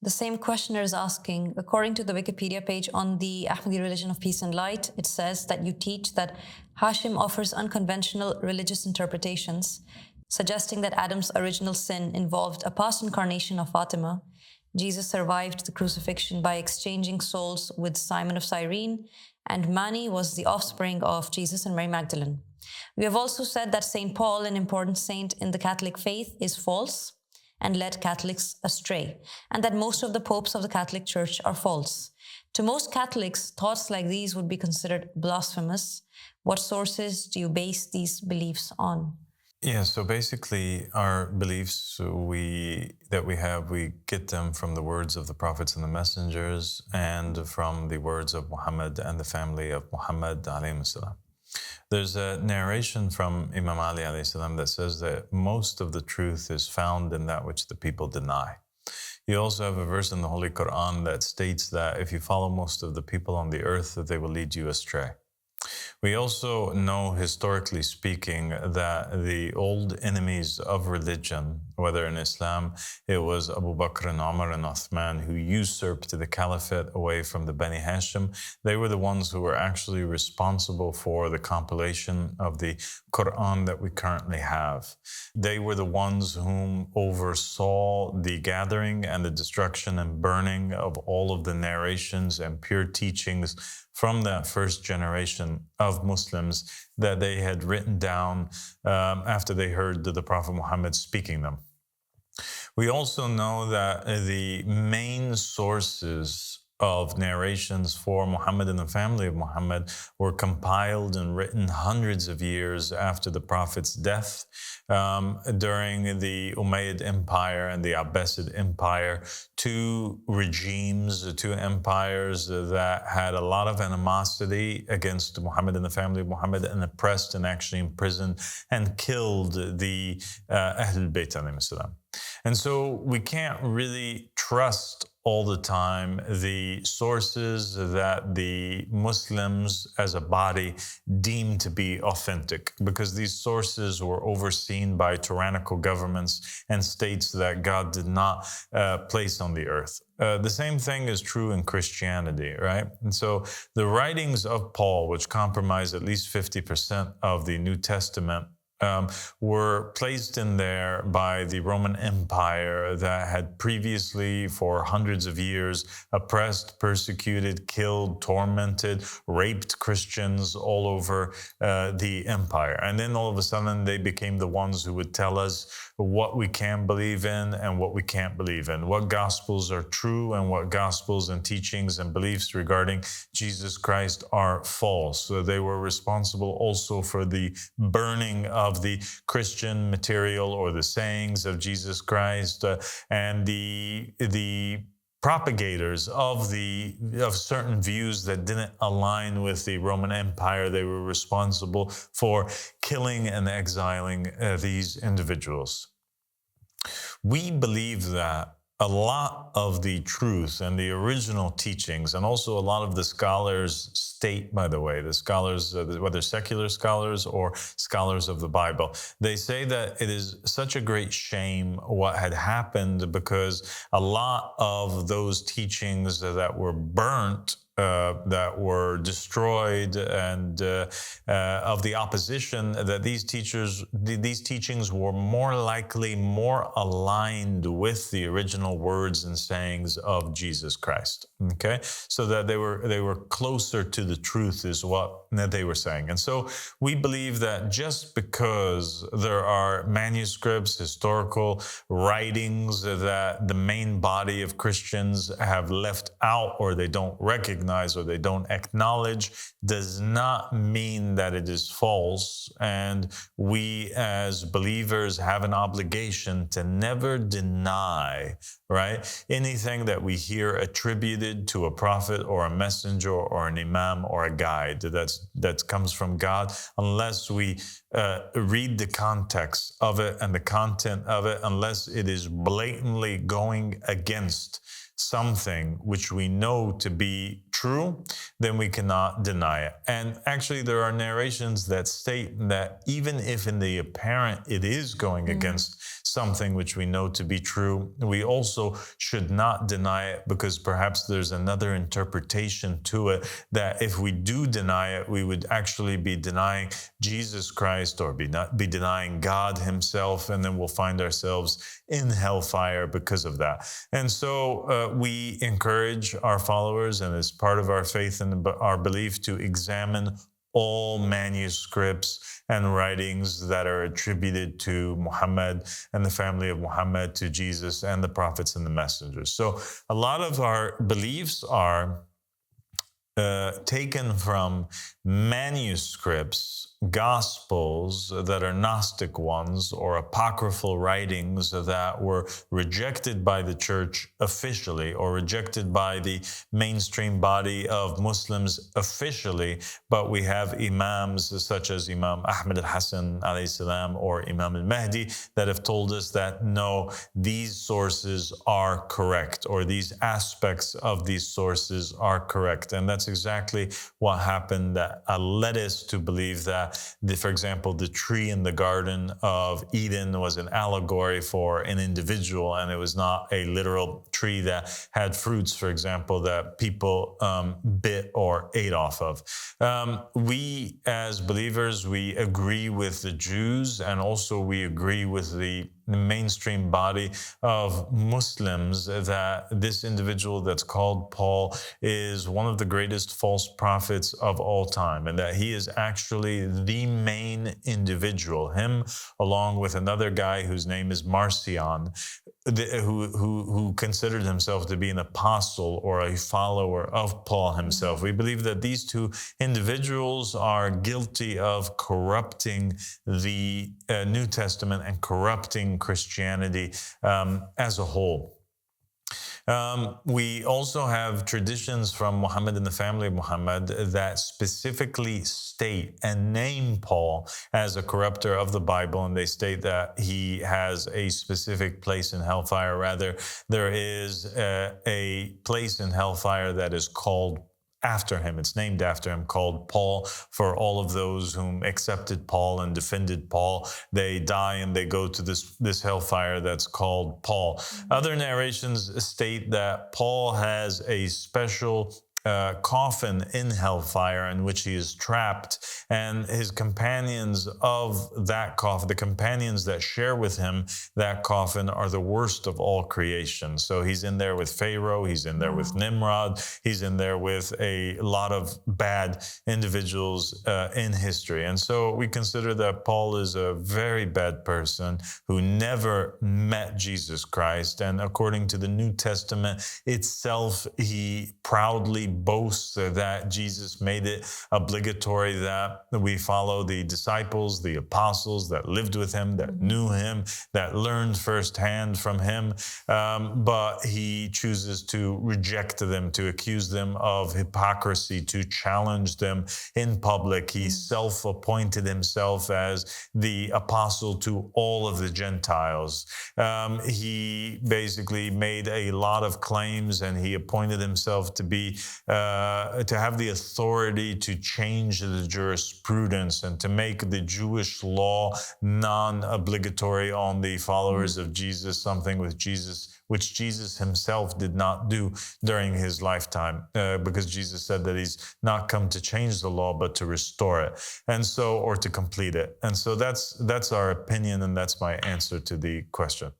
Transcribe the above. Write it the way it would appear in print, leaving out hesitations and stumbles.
The same questioner is asking, according to the Wikipedia page on the Ahmadi religion of peace and light, it says that you teach that Hashem offers unconventional religious interpretations, suggesting that Adam's original sin involved a past incarnation of Fatima. Jesus survived the crucifixion by exchanging souls with Simon of Cyrene, and Mani was the offspring of Jesus and Mary Magdalene. We have also said that St. Paul, an important saint in the Catholic faith, is false and led Catholics astray, and that most of the popes of the Catholic Church are false. To most Catholics, thoughts like these would be considered blasphemous. What sources do you base these beliefs on? Yeah, so basically our beliefs we get them from the words of the prophets and the messengers and from the words of Muhammad and the family of Muhammad alayhi salam. There's a narration from Imam Ali alayhi salam that says that most of the truth is found in that which the people deny. You also have a verse in the Holy Quran that states that if you follow most of the people on the earth, that they will lead you astray. We also know, historically speaking, that the old enemies of religion, whether in Islam, it was Abu Bakr and Umar and Uthman who usurped the caliphate away from the Bani Hashem. They were the ones who were actually responsible for the compilation of the Quran that we currently have. They were the ones whom oversaw the gathering and the destruction and burning of all of the narrations and pure teachings from that first generation of Muslims that they had written down after they heard the Prophet Muhammad speaking them. We also know that the main sources of narrations for Muhammad and the family of Muhammad were compiled and written hundreds of years after the Prophet's death during the Umayyad Empire and the Abbasid Empire, two regimes, two empires that had a lot of animosity against Muhammad and the family of Muhammad and oppressed and actually imprisoned and killed the Ahlul Bayt alayhim salam. And so we can't really trust all the time the sources that the Muslims as a body deem to be authentic, because these sources were overseen by tyrannical governments and states that God did not place on the earth. The same thing is true in Christianity, right? And so the writings of Paul, which comprise at least 50% of the New Testament, were placed in there by the Roman Empire that had previously, for hundreds of years, oppressed, persecuted, killed, tormented, raped Christians all over the empire. And then all of a sudden, they became the ones who would tell us what we can believe in and what we can't believe in, what gospels are true and what gospels and teachings and beliefs regarding Jesus Christ are false. So they were responsible also for the burning of the Christian material or the sayings of Jesus Christ, and the propagators of certain views that didn't align with the Roman Empire. They were responsible for killing and exiling these individuals. We believe that a lot of the truth and the original teachings, and also a lot of the scholars state, by the way, the scholars, whether secular scholars or scholars of the Bible, they say that it is such a great shame what had happened, because a lot of those teachings that were burnt, that were destroyed, and of the opposition, that these teachings were more likely more aligned with the original words and sayings of Jesus Christ. Okay, so that they were closer to the truth is what they were saying. And so we believe that just because there are manuscripts, historical writings that the main body of Christians have left out, or they don't recognize, or they don't acknowledge, does not mean that it is false. And we as believers have an obligation to never deny, right, anything that we hear attributed to a prophet or a messenger or an imam or a guide that comes from God, unless we read the context of it and the content of it, unless it is blatantly going against something which we know to be true, then we cannot deny it. And actually, there are narrations that state that even if in the apparent it is going against something which we know to be true, we also also should not deny it, because perhaps there's another interpretation to it, that if we do deny it, we would actually be denying Jesus Christ, or be denying God himself, and then we'll find ourselves in hellfire because of that. And so we encourage our followers, and as part of our faith and our belief, to examine all manuscripts and writings that are attributed to Muhammad and the family of Muhammad, to Jesus and the prophets and the messengers. So a lot of our beliefs are taken from manuscripts, gospels that are Gnostic ones, or apocryphal writings that were rejected by the church officially, or rejected by the mainstream body of Muslims officially. But we have imams such as Imam Ahmad al-Hashem alayhi salam, or Imam al-Mahdi, that have told us that no, these sources are correct, or these aspects of these sources are correct. And that's exactly what happened, that led us to believe that, for example, the tree in the Garden of Eden was an allegory for an individual, and it was not a literal tree that had fruits, for example, that people bit or ate off of. We, as believers, we agree with the Jews, and also we agree with the mainstream body of Muslims that this individual that's called Paul is one of the greatest false prophets of all time, and that he is actually the main individual, him along with another guy whose name is Marcion, who considered himself to be an apostle or a follower of Paul himself. We believe that these two individuals are guilty of corrupting the New Testament and corrupting Christianity as a whole. We also have traditions from Muhammad and the family of Muhammad that specifically state and name Paul as a corrupter of the Bible, and they state that he has a specific place in hellfire. Rather, there is a place in hellfire that is called after him. It's named after him, called Paul, for all of those whom accepted Paul and defended Paul. They die and they go to this hellfire that's called Paul. Other narrations state that Paul has a special coffin in hellfire in which he is trapped, and his companions of that coffin, the companions that share with him that coffin, are the worst of all creation. So he's in there with Pharaoh, he's in there with Nimrod, he's in there with a lot of bad individuals in history. And so we consider that Paul is a very bad person who never met Jesus Christ, and according to the New Testament itself, he proudly boasts that Jesus made it obligatory that we follow the disciples, the apostles that lived with him, that knew him, that learned firsthand from him. But he chooses to reject them, to accuse them of hypocrisy, to challenge them in public. He self-appointed himself as the apostle to all of the Gentiles. He basically made a lot of claims, and he appointed himself to be to have the authority to change the jurisprudence and to make the Jewish law non-obligatory on the followers of Jesus, something which Jesus himself did not do during his lifetime, because Jesus said that he's not come to change the law, but to restore it, and so, or to complete it. And so that's our opinion, and that's my answer to the question.